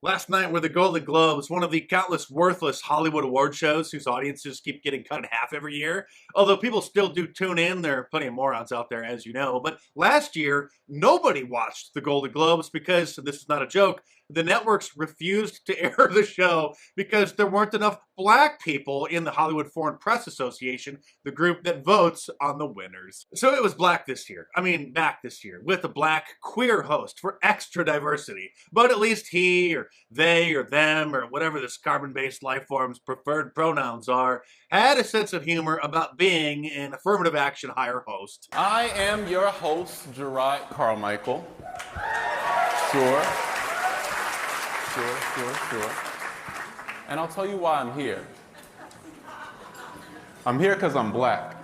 Last night were the Golden Globes, one of the countless worthless Hollywood award shows whose audiences keep getting cut in half every year. Although people still do tune in, there are plenty of morons out there, as you know. But last year, nobody watched the Golden Globes because, and this is not a joke, the networks refused to air the show because there weren't enough black people in the Hollywood Foreign Press Association, the group that votes on the winners. So it was back this year, with a black queer host for extra diversity. But at least he or they or them or whatever this carbon-based life form's preferred pronouns are, had a sense of humor about being an affirmative action hire host. I am your host, Gerard Carmichael. Sure. And I'll tell you why I'm here. I'm here because I'm black.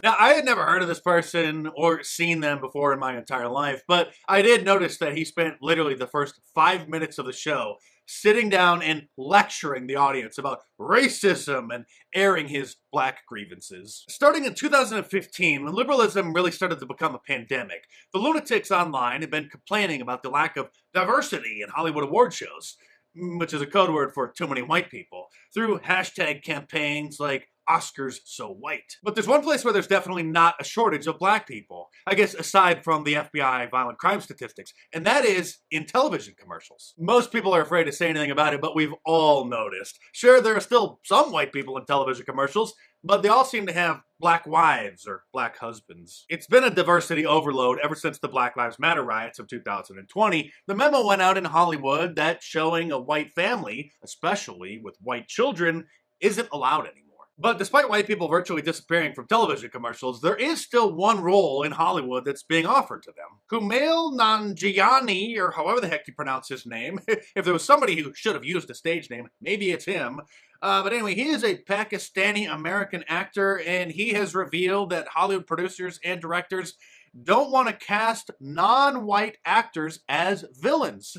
Now, I had never heard of this person or seen them before in my entire life, but I did notice that he spent literally the first 5 minutes of the show sitting down and lecturing the audience about racism and airing his black grievances. Starting in 2015, when liberalism really started to become a pandemic, the lunatics online had been complaining about the lack of diversity in Hollywood award shows, which is a code word for too many white people, through hashtag campaigns like Oscars so white. But there's one place where there's definitely not a shortage of black people, I guess aside from the FBI violent crime statistics, and that is in television commercials. Most people are afraid to say anything about it, but we've all noticed. Sure, there are still some white people in television commercials, but they all seem to have black wives or black husbands. It's been a diversity overload ever since the Black Lives Matter riots of 2020. The memo went out in Hollywood that showing a white family, especially with white children, isn't allowed anymore. But despite white people virtually disappearing from television commercials, there is still one role in Hollywood that's being offered to them. Kumail Nanjiani, or however the heck you pronounce his name, if there was somebody who should have used a stage name, maybe it's him. But anyway, he is a Pakistani-American actor, and he has revealed that Hollywood producers and directors don't want to cast non-white actors as villains.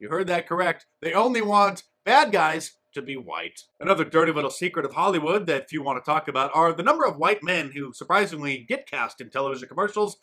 You heard that correct. They only want bad guys to be white. Another dirty little secret of Hollywood that few want to talk about are the number of white men who surprisingly get cast in television commercials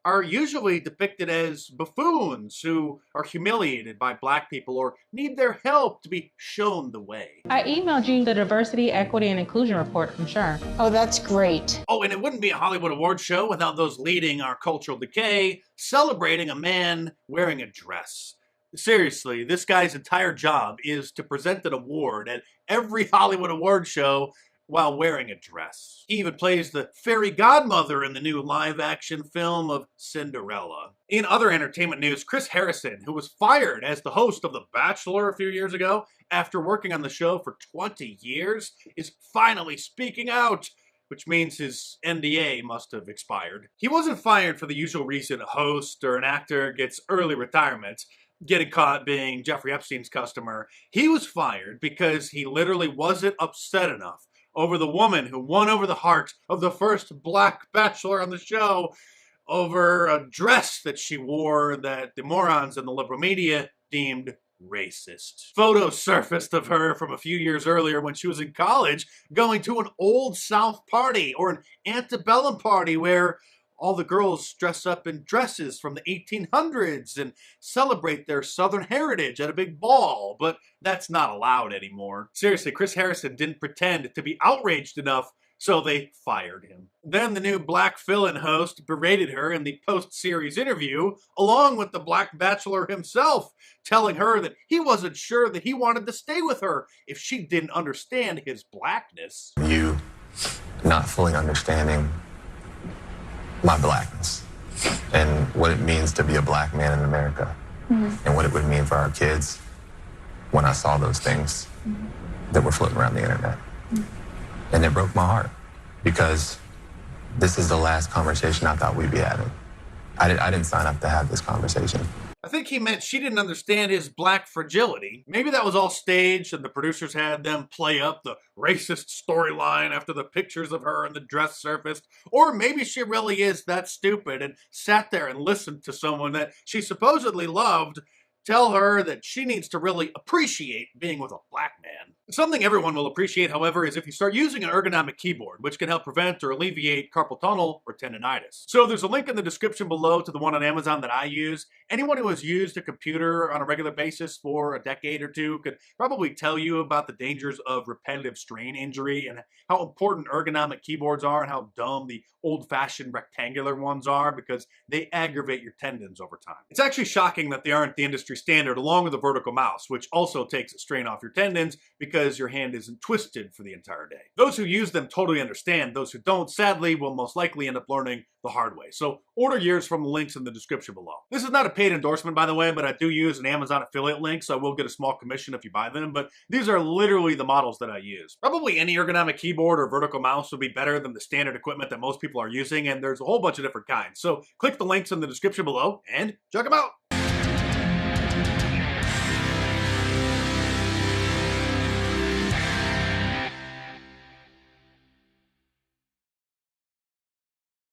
are usually depicted as buffoons who are humiliated by black people or need their help to be shown the way. I emailed you the Diversity, Equity, and Inclusion report from SHRE. Oh, that's great. Oh, and it wouldn't be a Hollywood award show without those leading our cultural decay, celebrating a man wearing a dress. Seriously, this guy's entire job is to present an award at every Hollywood award show while wearing a dress. He even plays the fairy godmother in the new live-action film of Cinderella. In other entertainment news, Chris Harrison, who was fired as the host of The Bachelor a few years ago after working on the show for 20 years, is finally speaking out, which means his NDA must have expired. He wasn't fired for the usual reason a host or an actor gets early retirement, getting caught being Jeffrey Epstein's customer. He was fired because he literally wasn't upset enough over the woman who won over the heart of the first black bachelor on the show over a dress that she wore that the morons in the liberal media deemed racist. Photos surfaced of her from a few years earlier when she was in college going to an Old South party or an antebellum party where all the girls dress up in dresses from the 1800s and celebrate their Southern heritage at a big ball, but that's not allowed anymore. Seriously, Chris Harrison didn't pretend to be outraged enough, so they fired him. Then the new black fill-in host berated her in the post-series interview, along with the black bachelor himself, telling her that he wasn't sure that he wanted to stay with her if she didn't understand his blackness. You not fully understanding my blackness and what it means to be a black man in America, and what it would mean for our kids when I saw those things that were floating around the internet. And it broke my heart because this is the last conversation I thought we'd be having. I didn't sign up to have this conversation. I think he meant she didn't understand his black fragility. Maybe that was all staged and the producers had them play up the racist storyline after the pictures of her in the dress surfaced. Or maybe she really is that stupid and sat there and listened to someone that she supposedly loved Tell her that she needs to really appreciate being with a black man. Something everyone will appreciate, however, is if you start using an ergonomic keyboard, which can help prevent or alleviate carpal tunnel or tendonitis. So there's a link in the description below to the one on Amazon that I use. Anyone who has used a computer on a regular basis for a decade or two could probably tell you about the dangers of repetitive strain injury and how important ergonomic keyboards are and how dumb the old-fashioned rectangular ones are because they aggravate your tendons over time. It's actually shocking that they aren't the industry standard along with the vertical mouse, which also takes a strain off your tendons because your hand isn't twisted for the entire day. Those who use them totally understand. Those who don't, sadly, will most likely end up learning the hard way. So order yours from the links in the description below. This is not a paid endorsement, by the way, but I do use an Amazon affiliate link, so I will get a small commission if you buy them, but these are literally the models that I use. Probably any ergonomic keyboard or vertical mouse would be better than the standard equipment that most people are using, and there's a whole bunch of different kinds. So click the links in the description below and check them out.